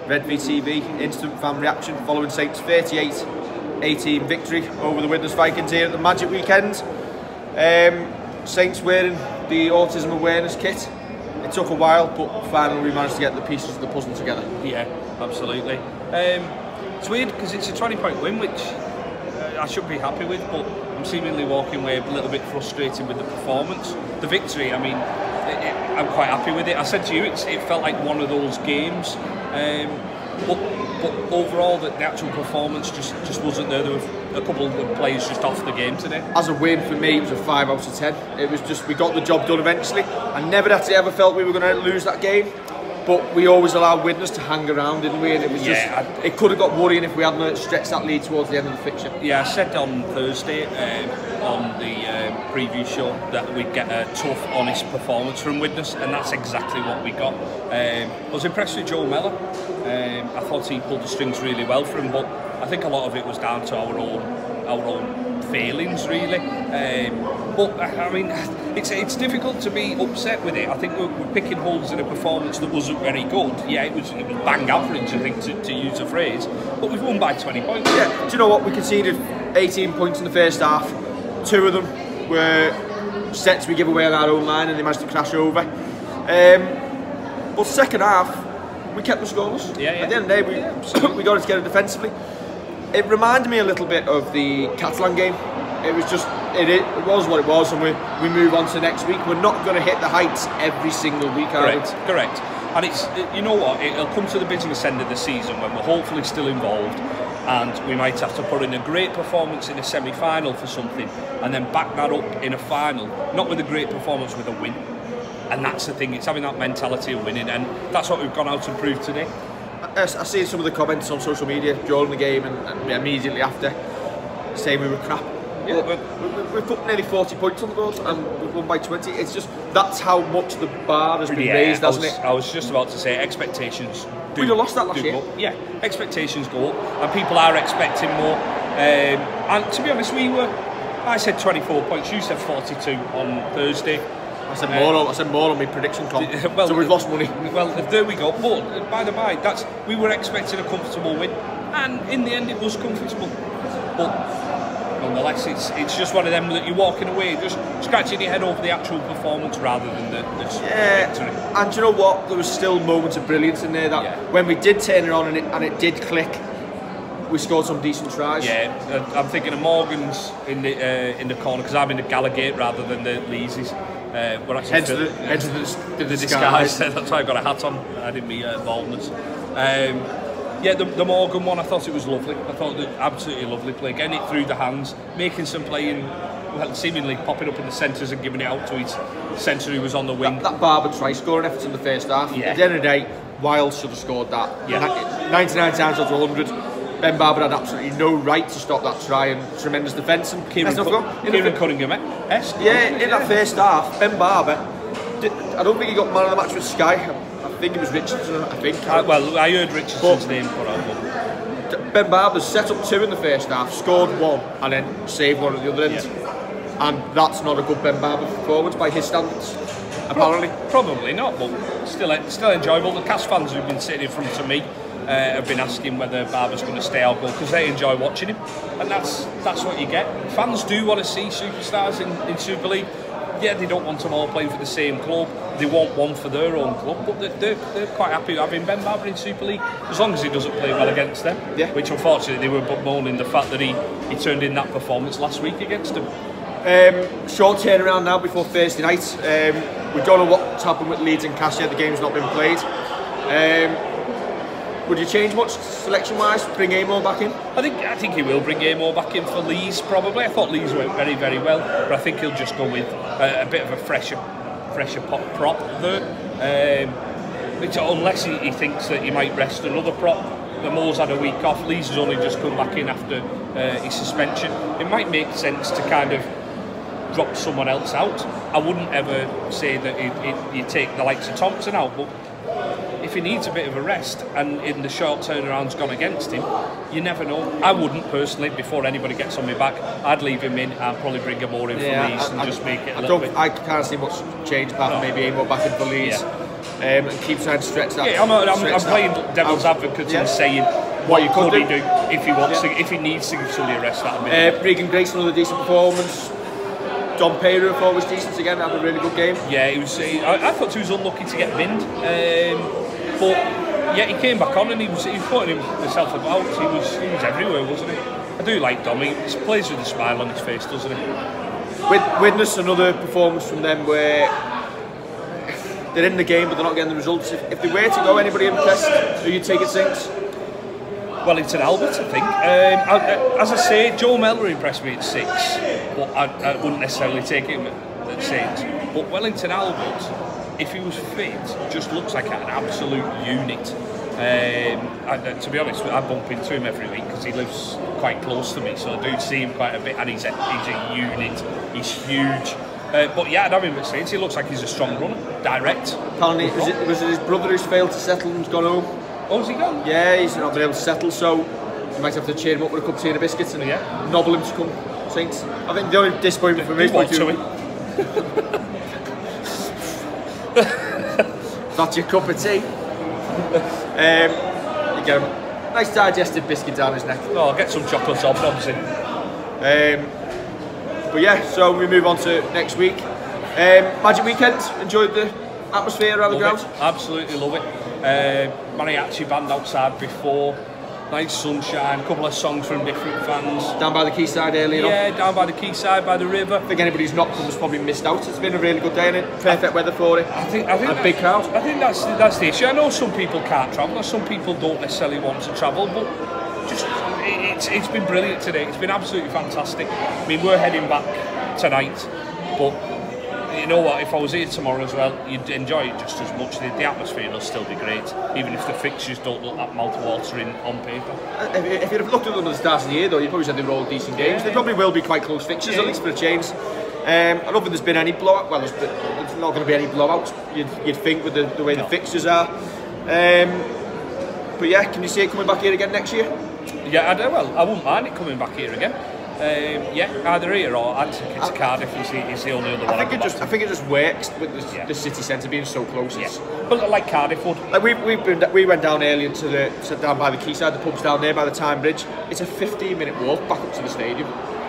Red VTV, instant fan reaction following Saints' 38-18 victory over the Widnes Vikings here at the Magic weekend. Saints wearing the autism awareness kit. It took a while, but finally we managed to get the pieces of the puzzle together. Yeah, absolutely. It's weird because it's a 20-point win, which I should be happy with, but I'm seemingly walking away a little bit frustrated with the performance. The victory, I mean, I'm quite happy with it. I said to you, it felt like one of those games, but overall, the actual performance just wasn't there. There were a couple of the players just off the game today. As a win for me, it was a 5 out of 10. It was just, we got the job done eventually. I never actually ever felt we were going to lose that game, but we always allowed Widnes to hang around, didn't we? And it was it could have got worrying if we hadn't stretched that lead towards the end of the fixture. Yeah, I said on Thursday on the preview show that we'd get a tough, honest performance from Widnes, and that's exactly what we got. I was impressed with Joe Mellor. I thought he pulled the strings really well for him, but I think a lot of it was down to our own failings, really. But I mean, it's difficult to be upset with it. I think we're picking holes in a performance that wasn't very good. Yeah, it was bang average, I think, to use a phrase. But we've won by 20 points. Yeah. Do you know what? We conceded 18 points in the first half. 2 of them were sets we give away on our own line, and they managed to crash over. But second half, we kept them scoreless. Yeah. At the end of the day, we got it together defensively. It reminded me a little bit of the Catalan game. It was just, it was what it was, and we move on to next week. We're not going to hit the heights every single week, Correct. And it's, you know what, it'll come to the business end of the season when we're hopefully still involved, and we might have to put in a great performance in a semi-final for something, and then back that up in a final, not with a great performance, with a win. And that's the thing, it's having that mentality of winning, and that's what we've gone out and proved today. I see some of the comments on social media during the game and immediately after saying we were crap. Yeah, we've put nearly 40 points on the board and we've won by 20. It's just, that's how much the bar has been raised, hasn't it? I was just about to say, expectations do. We'd have lost that last year. Yeah, expectations go up and people are expecting more. And to be honest, I said 24 points, you said 42 on Thursday. I said more on my prediction comp, well, so we've lost money. Well, there we go. But by the by, we were expecting a comfortable win, and in the end, it was comfortable. But nonetheless, it's just one of them that you're walking away, just scratching your head over the actual performance rather than the victory. And do you know what? There was still moments of brilliance in there that when we did turn it on and it did click, we scored some decent tries. Yeah, I'm thinking of Morgan's in the corner because I'm in the Gallagher rather than the Leesy's. We're actually hence the disguise. That's why I got a hat on. I didn't mean baldness. Yeah, the Morgan one, I thought it was lovely. I thought it absolutely lovely play. Getting it through the hands, making some play in, well, seemingly popping up in the centres and giving it out to his centre who was on the wing. That Barber try scoring effort in the first half. Yeah. At the end of the day, Wild should have scored that. Yeah. 99 times out of 100. Ben Barber had absolutely no right to stop that try, and tremendous defence. And Kieran Cunningham-esque. Yeah, in that first half, Ben Barber, I don't think he got man of the match with Sky. I think it was Richardson, well, I heard Richardson's name put on. Ben Barber's set up 2 in the first half, scored 1, and then saved 1 at the other end. Yeah. And that's not a good Ben Barber performance by his standards, apparently. Probably not, but still enjoyable. The Cas fans who've been sitting in front of me have been asking whether Barber's going to stay out because they enjoy watching him, and that's what you get. Fans do want to see superstars in Super League. Yeah, they don't want them all playing for the same club. They want one for their own club, but they're quite happy having Ben Barber in Super League as long as he doesn't play well against them. Yeah. Which unfortunately they were bemoaning the fact that he turned in that performance last week against them. Short turnaround now before Thursday night. We don't know what's happened with Leeds and Cassia. The game's not been played. Would you change much selection-wise? Bring Amor back in? I think he will bring Amor back in for Leeds probably. I thought Leeds went very, very well, but I think he'll just go with a bit of a fresher prop there. Unless he thinks that he might rest another prop. The Moors had a week off. Leeds has only just come back in after his suspension. It might make sense to kind of drop someone else out. I wouldn't ever say that you take the likes of Thompson out, but if he needs a bit of a rest and in the short turnaround's gone against him, you never know. I wouldn't personally, before anybody gets on my back, I'd leave him in and probably bring Amor in for Leeds and just make it a little bit. I can't see much change apart from maybe Amor back in for Leeds. Yeah. and keep trying to stretch that. Yeah, I'm playing devil's advocate and saying what you could he do if he wants to, if he needs to give Sully a rest. Regan Grace, another decent performance. Dom Payro, I thought was decent again, had a really good game. Yeah, he was. I thought he was unlucky to get binned, but yeah, he came back on and he was putting himself about. He was everywhere, wasn't he? I do like Dom. He plays with a smile on his face, doesn't he? Widnes, another performance from them where they're in the game but they're not getting the results. If they were to go, anybody impressed? Who you take it, Saints? Wellington Albert, I think. As I say, Joe Mellor impressed me at 6, but I wouldn't necessarily take him at Saints. But Wellington Albert, if he was fit, just looks like an absolute unit. To be honest, I bump into him every week because he lives quite close to me, so I do see him quite a bit, and he's a unit. He's huge. But yeah, I'd have him at Saints. He looks like he's a strong runner, direct. Apparently, was it his brother who's failed to settle and's gone home? Oh, has he gone? Yeah, he's not been able to settle, so you might have to cheer him up with a cup of tea and a biscuit and nobble him to come Saints. I think the only disappointment for me is that's your cup of tea. You get a nice digestive biscuit down his neck. Oh, I'll get some chocolate hobnobs in. But yeah, so we move on to next week. Magic Weekend, enjoyed the atmosphere around the ground? Absolutely love it. Mariachi band outside before, nice sunshine, a couple of songs from different fans. Down by the quayside earlier on? Yeah, down by the quayside, by the river. I think anybody who's not come has probably missed out. It's been a really good day, and perfect weather for it. I think a big crowd. I think that's the issue. I know some people can't travel, and some people don't necessarily want to travel, but just it's been brilliant today. It's been absolutely fantastic. I mean, we're heading back tonight, but you know what, if I was here tomorrow as well, you'd enjoy it just as much. The atmosphere will still be great, even if the fixtures don't look that mouth-watering on paper. If you'd have looked at them at the start of the year, though, you probably said they were all decent games. They probably will be quite close fixtures, at least for a change. I don't think there's been any blowout. Well, there's not going to be any blowouts, you'd think, with the way the fixtures are. But yeah, can you see it coming back here again next year? Yeah, I wouldn't mind it coming back here again. Yeah, either here or I'd take it to Cardiff is the only other one. I think it just works with the city centre being so close. But like Cardiff would. Like we went down earlier to down by the quayside, the pub's down there by the Tyne Bridge. It's a 15-minute walk back up to the stadium.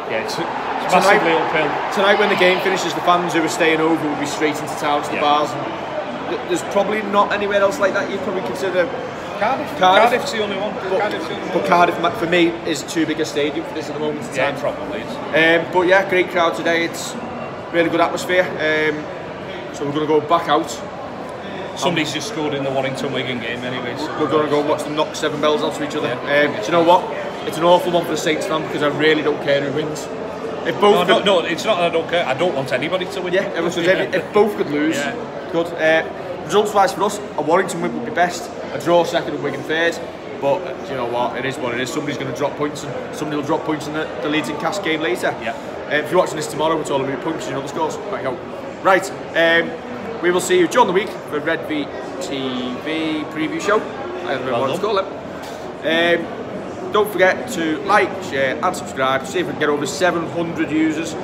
Yeah, it's massively uphill. Tonight when the game finishes, the fans who are staying over will be straight into town to the bars. And there's probably not anywhere else like that you'd probably consider. Cardiff's the only one. But Cardiff, for me, is too big a stadium for this at the moment in time. Yeah, probably is. But yeah, great crowd today. It's really good atmosphere. So we're going to go back out. Somebody's just scored in the Warrington-Wigan game anyway. So we're going to go watch them knock 7 bells onto each other. Do you know what? It's an awful one for the Saints fan because I really don't care who wins. If both no, it's not that I don't care. I don't want anybody to win. Yeah, if both could lose, good. Results-wise for us, a Warrington win would be best. A draw second and Wigan third. But do you know what? It is what it is. Somebody's going to drop points, and somebody will drop points in the Leeds and Cass game later. Yeah. If you're watching this tomorrow, it's all about points. You know the scores. Right. We will see you during the week for Red V TV preview show. I don't know what it's called. Don't forget to like, share, and subscribe. See if we can get over 700 users.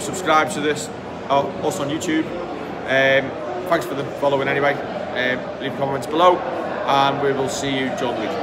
Subscribe to this, us on YouTube. Thanks for the following anyway. Leave comments below, and we will see you during the week.